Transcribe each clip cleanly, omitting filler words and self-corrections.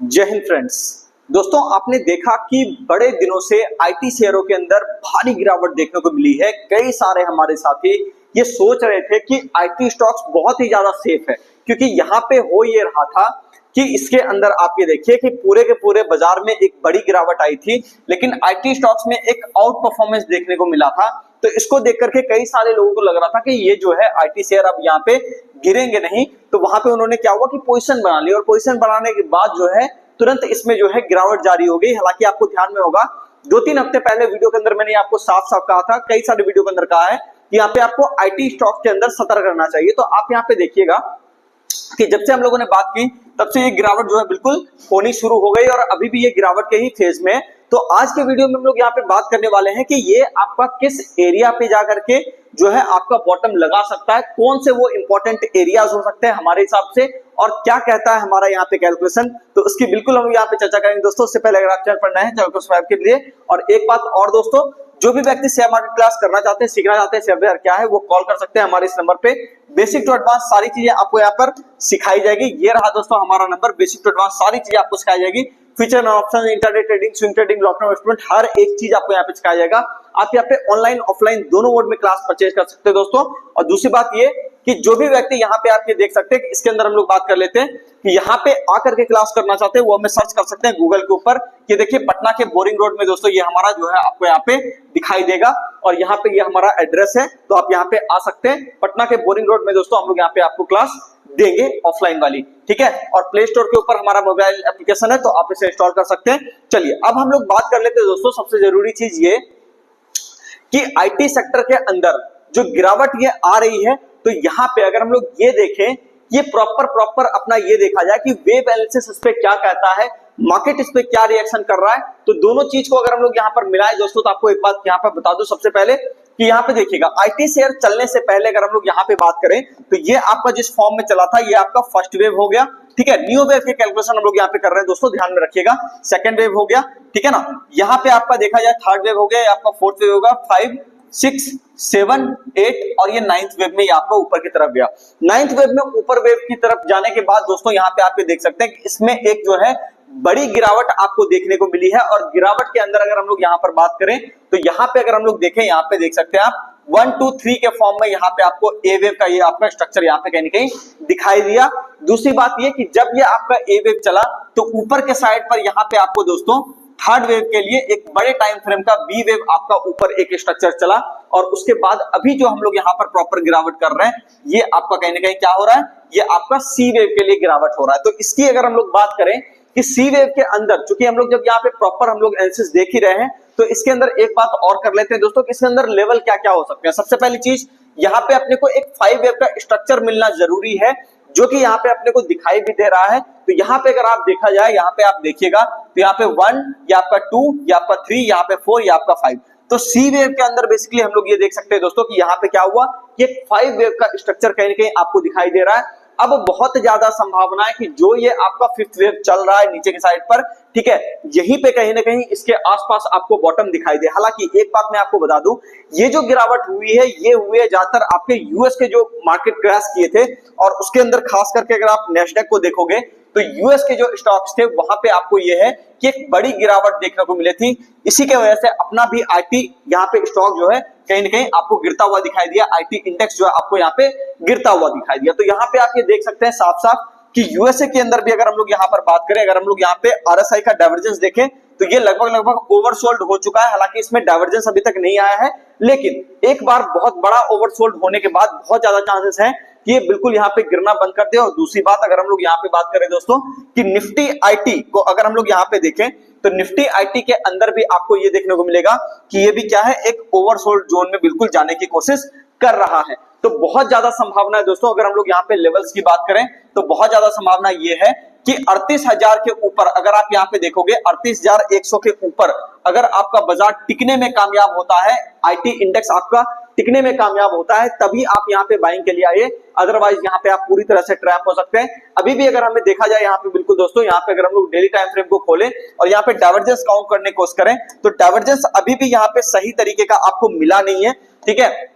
जय हिंद फ्रेंड्स। दोस्तों, आपने देखा कि बड़े दिनों से आईटी शेयरों के अंदर भारी गिरावट देखने को मिली है। कई सारे हमारे साथी ये सोच रहे थे कि आईटी स्टॉक्स बहुत ही ज्यादा सेफ है, क्योंकि यहाँ पे हो ये रहा था कि इसके अंदर आप ये देखिए कि पूरे के पूरे बाजार में एक बड़ी गिरावट आई थी, लेकिन आईटी स्टॉक्स में एक आउट परफॉर्मेंस देखने को मिला था। तो इसको देख करके कई सारे लोगों को लग रहा था कि ये जो है आईटी शेयर अब यहाँ पे गिरेंगे नहीं। तो वहां पे उन्होंने क्या हुआ कि पोजीशन बना ली, और पोजीशन बनाने के बाद जो है तुरंत इसमें जो है गिरावट जारी हो गई। हालांकि आपको ध्यान में होगा 2-3 हफ्ते पहले वीडियो के अंदर मैंने आपको साफ साफ कहा था, कई सारे वीडियो के अंदर कहा है कि यहाँ पे आपको आईटी स्टॉक के अंदर सतर्क रहना चाहिए। तो आप यहाँ पे देखिएगा कि जब से हम लोगों ने बात की तब से ये गिरावट जो है बिल्कुल होनी शुरू हो गई, और अभी भी ये गिरावट के ही फेज में है। तो आज के वीडियो में हम लोग यहाँ पे बात करने वाले हैं कि ये आपका किस एरिया पे जाकर के जो है आपका बॉटम लगा सकता है, कौन से वो इंपॉर्टेंट एरियाज हो सकते हैं हमारे हिसाब से, और क्या कहता है हमारा यहाँ पे कैलकुलेशन। तो उसकी बिल्कुल हम यहाँ पे चर्चा करेंगे दोस्तों। उससे पहले अगर आप चैनल पर नए हैं, चैनल को सब्सक्राइब कर लिए। और एक बात और दोस्तों, जो भी व्यक्ति शेयर मार्केट क्लास करना चाहते हैं, सीखना चाहते हैं शेयर बाजार क्या है, वो कॉल कर सकते हैं हमारे इस नंबर पे। बेसिक टू एडवांस सारी चीजें आपको यहाँ पर सिखाई जाएगी। ये रहा दोस्तों हमारा नंबर, बेसिक टू एडवांस सारी चीजें आपको सिखाई जाएगी। Future and option, intraday trading, swing trading, long term investment, हर एक चीज आपको यहाँ पे सिखाया जाएगा। आप यहाँ पे ऑनलाइन ऑफलाइन दोनों मोड में क्लास परचेज कर सकते हैं दोस्तों। और दूसरी बात ये कि जो भी व्यक्ति यहाँ पे आप ये देख सकते हैं कि इसके अंदर हम लोग बात कर लेते हैं कि यहाँ पे आकर के क्लास करना चाहते हैं, वो हमें सर्च कर सकते हैं गूगल के ऊपर। ये देखिए पटना के बोरिंग रोड में दोस्तों ये हमारा जो है आपको यहाँ पे दिखाई देगा, और यहाँ पे ये हमारा एड्रेस है। तो आप यहाँ पे आ सकते हैं पटना के बोरिंग रोड में दोस्तों। हम लोग यहाँ पे आपको क्लास देंगे ऑफलाइन वाली, ठीक है। और प्ले स्टोर के ऊपर हमारा मोबाइल एप्लीकेशन है, तो आप इसे इंस्टॉल कर सकते हैं। चलिए अब हम लोग बात कर लेते हैं दोस्तों। सबसे जरूरी चीज ये कि आईटी सेक्टर के अंदर जो गिरावट ये आ रही है, तो यहाँ पे अगर हम लोग ये देखें, ये प्रॉपर अपना ये देखा जाए कि वेब एनालिसिस इस पे क्या कहता है, मार्केट इस पे क्या रिएक्शन कर रहा है। तो दोनों चीज को अगर हम लोग यहाँ पर मिलाएं दोस्तों, तो आपको एक बात यहाँ पर बता दूं सबसे पहले कि यहाँ पे देखिएगा आईटी शेयर चलने से पहले अगर हम लोग यहाँ पे बात करें, तो ये आपका जिस फॉर्म में चला था ये आपका फर्स्ट वेव हो गया, ठीक है। न्यू वेव के कैलकुलेशन हम लोग यहाँ पे कर रहे हैं दोस्तों, ध्यान में रखिएगा। सेकंड वेव हो गया, ठीक है ना। यहाँ पे आपका देखा जाए थर्ड वेव हो गया, आपका फोर्थ वेव होगा, 5, 6, 7, 8 और ये 9th वेव में आपका ऊपर की तरफ गया। 9th वेव में ऊपर वेव की तरफ जाने के बाद दोस्तों यहाँ पे आप ये देख सकते हैं कि इसमें एक जो है बड़ी गिरावट आपको देखने को मिली है। और गिरावट के अंदर अगर हम लोग यहाँ पर बात करें, तो यहाँ पे अगर हम लोग देखें, यहाँ पे देख सकते हैं आप 1, 2, 3 के फॉर्म में यहाँ पे आपको ए वेव का ये आपका स्ट्रक्चर यहाँ पे कहीं ना कहीं दिखाई दिया। दूसरी बात ये कि जब ये आपका ए वेव चला, तो ऊपर के साइड पर यहाँ पे आपको दोस्तों थर्ड वेव के लिए एक बड़े टाइम फ्रेम का बी वेव आपका ऊपर एक स्ट्रक्चर चला। और उसके बाद अभी जो हम लोग यहाँ पर प्रॉपर गिरावट कर रहे हैं, ये आपका कहीं ना कहीं क्या हो रहा है, ये आपका सी वेव के लिए गिरावट हो रहा है। तो इसकी अगर हम लोग बात करें कि सी वेव के अंदर, चूंकि हम लोग जब यहाँ पे प्रॉपर हम लोग एनालिसिस देख ही रहे हैं, तो इसके अंदर एक बात और कर लेते हैं दोस्तों कि इसके अंदर लेवल क्या क्या हो सकते हैं। सबसे पहली चीज, यहाँ पे अपने को एक 5 वेव का स्ट्रक्चर मिलना जरूरी है, जो कि यहाँ पे अपने को दिखाई भी दे रहा है। तो यहाँ पे अगर आप देखा जाए, यहाँ पे आप देखिएगा तो यहाँ पे 1, या आपका 2, या आपका 3, यहाँ पे 4, या आपका 5। तो सी वेव के अंदर बेसिकली हम लोग ये देख सकते हैं दोस्तों कि यहाँ पे क्या हुआ, ये 5 वेव का स्ट्रक्चर कहीं ना कहीं आपको दिखाई दे रहा है। अब बहुत ज्यादा संभावना है कि जो ये आपका 5th वेव चल रहा है नीचे की साइड पर, ठीक है, यहीं पे कहीं ना कहीं इसके आसपास आपको बॉटम दिखाई दे। हालांकि एक बात मैं आपको बता दूं, ये जो गिरावट हुई है, ये हुई है ज्यादातर आपके यूएस के जो मार्केट क्रैश किए थे, और उसके अंदर खास करके अगर आप नेस्डैक को देखोगे, तो यूएस के जो स्टॉक्स थे वहां पे आपको ये है कि एक बड़ी गिरावट देखने को मिली थी। इसी के वजह से अपना भी आईटी यहाँ पे स्टॉक जो है कहीं ना कहीं आपको गिरता हुआ दिखाई दिया। आईटी इंडेक्स जो है आपको यहाँ पे गिरता हुआ दिखाई दिया। तो यहाँ पे आप ये देख सकते हैं साफ साफ कि यूएसए के अंदर भी अगर हम लोग यहाँ पर बात करें, अगर हम लोग यहाँ पे आरएसआई का डाइवर्जेंस देखें, तो ये लगभग ओवरसोल्ड हो चुका है। हालांकि इसमें डाइवर्जेंस अभी तक नहीं आया है, लेकिन एक बार बहुत बड़ा ओवरसोल्ड होने के बाद बहुत ज्यादा चांसेस हैं कि ये बिल्कुल यहाँ पे गिरना बंद कर दे। और दूसरी बात, अगर हम लोग यहाँ पे बात करें दोस्तों कि निफ्टी आईटी को अगर हम लोग यहाँ पे देखें, तो निफ्टी आईटी के अंदर भी आपको ये देखने को मिलेगा कि ये भी क्या है, एक ओवरसोल्ड जोन में बिल्कुल जाने की कोशिश कर रहा है। तो बहुत ज्यादा संभावना है दोस्तों, अगर हम लोग यहाँ पे लेवल्स की बात करें, तो बहुत ज्यादा संभावना ये है कि 38,000 के ऊपर अगर आप यहाँ पे देखोगे, 38,100 के ऊपर अगर आपका बाजार टिकने में कामयाब होता है, आईटी इंडेक्स आपका टिकने में कामयाब होता है, तभी आप यहाँ पे बाइंग के लिए आइए। अदरवाइज यहाँ पे आप पूरी तरह से ट्रैप हो सकते हैं। अभी भी अगर हमें देखा जाए यहाँ पे बिल्कुल दोस्तों, यहाँ पे अगर हम लोग डेली टाइम फ्रेम को खोलें और यहाँ पे डाइवर्जेंस काउंट करने की कोशिश करें, तो डाइवर्जेंस अभी भी यहाँ पे सही तरीके का आपको मिला नहीं है, ठीक है।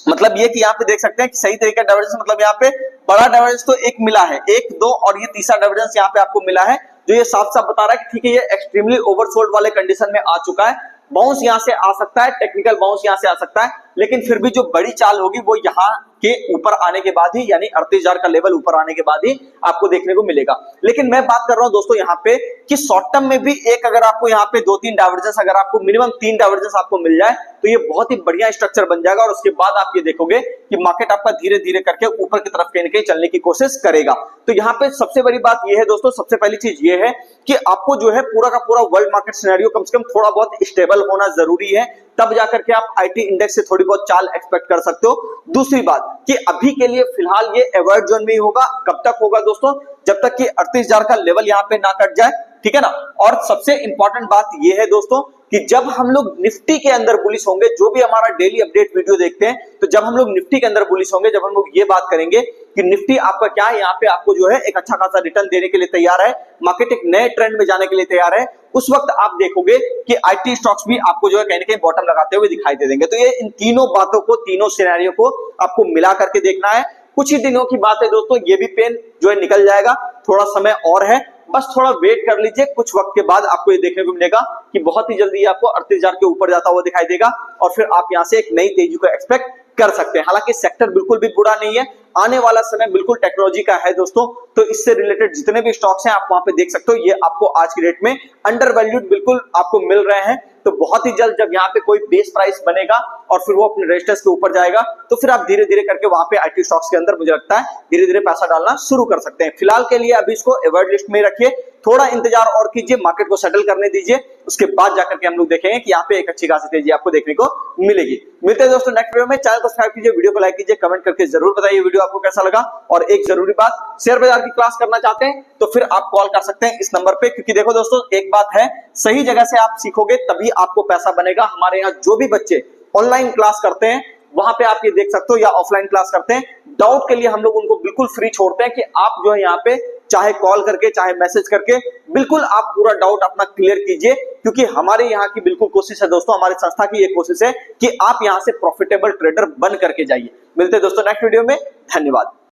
मतलब ये कि यहाँ पे देख सकते हैं कि सही तरीके का डाइवर्जेंस, मतलब यहाँ पे बड़ा डाइवर्जेंस तो एक मिला है, 1, 2 और ये तीसरा डाइवर्जेंस यहाँ पे आपको मिला है। जो ये साफ साफ बता रहा है कि ठीक है ये एक्सट्रीमली ओवरसोल्ड वाले कंडीशन में आ चुका है, बाउंस यहां से आ सकता है, टेक्निकल बाउंस यहां से आ सकता है, लेकिन फिर भी जो बड़ी चाल होगी वो यहाँ के ऊपर आने के बाद ही, यानी 38,000 का लेवल ऊपर आने के बाद ही आपको देखने को मिलेगा। लेकिन मैं बात कर रहा हूं दोस्तों यहाँ पे कि शॉर्ट टर्म में भी एक अगर आपको यहाँ पे 2-3 डाइवर्जेंस, अगर आपको मिनिमम 3 डाइवर्जेंस आपको मिल जाए तो ये बहुत ही बढ़िया स्ट्रक्चर बन जाएगा और उसके बाद आप ये देखोगे कि मार्केट आपका धीरे धीरे करके ऊपर की तरफ कहीं ना कहीं चलने की कोशिश करेगा। तो यहाँ पे सबसे बड़ी बात ये है दोस्तों, सबसे पहली चीज ये है कि आपको जो है पूरा का पूरा वर्ल्ड मार्केट सिनेरियो कम से कम थोड़ा बहुत स्टेबल होना जरूरी है, तब जाकर के आप आईटी इंडेक्स से थोड़ी बहुत चाल एक्सपेक्ट कर सकते हो। दूसरी बात कि अभी के लिए फिलहाल ये अवॉइड जोन में ही होगा। कब तक होगा दोस्तों? जब तक कि 38,000 का लेवल यहाँ पे ना कट जाए, ठीक है ना। और सबसे इंपॉर्टेंट बात ये है दोस्तों कि जब हम लोग निफ्टी के अंदर बुलिश होंगे, जो भी हमारा डेली अपडेट वीडियो देखते हैं, तो जब हम लोग निफ्टी के अंदर बुलिश होंगे, जब हम लोग ये बात करेंगे कि निफ्टी आपका क्या है, यहाँ पे आपको जो है एक अच्छा खासा रिटर्न देने के लिए तैयार है, मार्केट एक नए ट्रेंड में जाने के लिए तैयार है, उस वक्त आप देखोगे कि आईटी स्टॉक्स भी आपको जो है कहीं ना कहीं बॉटम लगाते हुए दिखाई दे देंगे। तो ये इन तीनों बातों को, तीनों सिनेरियो को आपको मिला करके देखना है। कुछ ही दिनों की बात है दोस्तों, ये भी पेन जो है निकल जाएगा, थोड़ा समय और है, बस थोड़ा वेट कर लीजिए। कुछ वक्त के बाद आपको ये देखने को मिलेगा कि बहुत ही जल्दी आपको 38,000 के ऊपर जाता हुआ दिखाई देगा और फिर आप यहां से एक नई तेजी को एक्सपेक्ट कर सकते हैं। हालांकि सेक्टर बिल्कुल भी बुरा नहीं है, आने वाला समय बिल्कुल टेक्नोलॉजी का है दोस्तों, तो इससे रिलेटेड जितने भी स्टॉक्स हैं आप वहां पे देख सकते हो, ये आपको आज की डेट में अंडर वैल्यूड बिल्कुल आपको मिल रहे हैं। तो बहुत ही जल्द जब यहाँ पे कोई बेस प्राइस बनेगा और फिर वो अपने रजिस्टर्स के ऊपर जाएगा, तो फिर आप धीरे धीरे करके वहां पे आईटी स्टॉक्स के अंदर मुझे लगता है धीरे धीरे पैसा डालना शुरू कर सकते हैं। फिलहाल के लिए अभी इसको अवॉइड लिस्ट में रखिए, थोड़ा इंतजार और कीजिए, मार्केट को सेटल करने दीजिए, उसके बाद जाकर के हम लोग देखेंगे कि यहाँ पे एक अच्छी खासी तेजी आपको देखने को मिलेगी। मिलते हैं दोस्तों नेक्स्ट वीडियो में। चैनल को सब्सक्राइब कीजिए, वीडियो को लाइक कीजिए, कमेंट करके जरूर बताइए वीडियो आपको कैसा लगा। और एक जरूरी बात, शेयर बाजार की क्लास करना चाहते हैं तो फिर आप कॉल कर सकते हैं इस नंबर पे, क्योंकि देखो दोस्तों एक बात है, सही जगह से आप सीखोगे तभी आपको पैसा बनेगा। हमारे यहाँ जो भी बच्चे ऑनलाइन क्लास करते हैं वहां पे आप ये देख सकते हो, या ऑफलाइन क्लास करते हैं, डाउट के लिए हम लोग उनको बिल्कुल फ्री छोड़ते हैं कि आप जो है यहाँ पे चाहे कॉल करके चाहे मैसेज करके बिल्कुल आप पूरा डाउट अपना क्लियर कीजिए, क्योंकि हमारे यहाँ की बिल्कुल कोशिश है दोस्तों, हमारी संस्था की ये कोशिश है कि आप यहाँ से प्रॉफिटेबल ट्रेडर बन करके जाइए। मिलते हैं दोस्तों नेक्स्ट वीडियो में, धन्यवाद।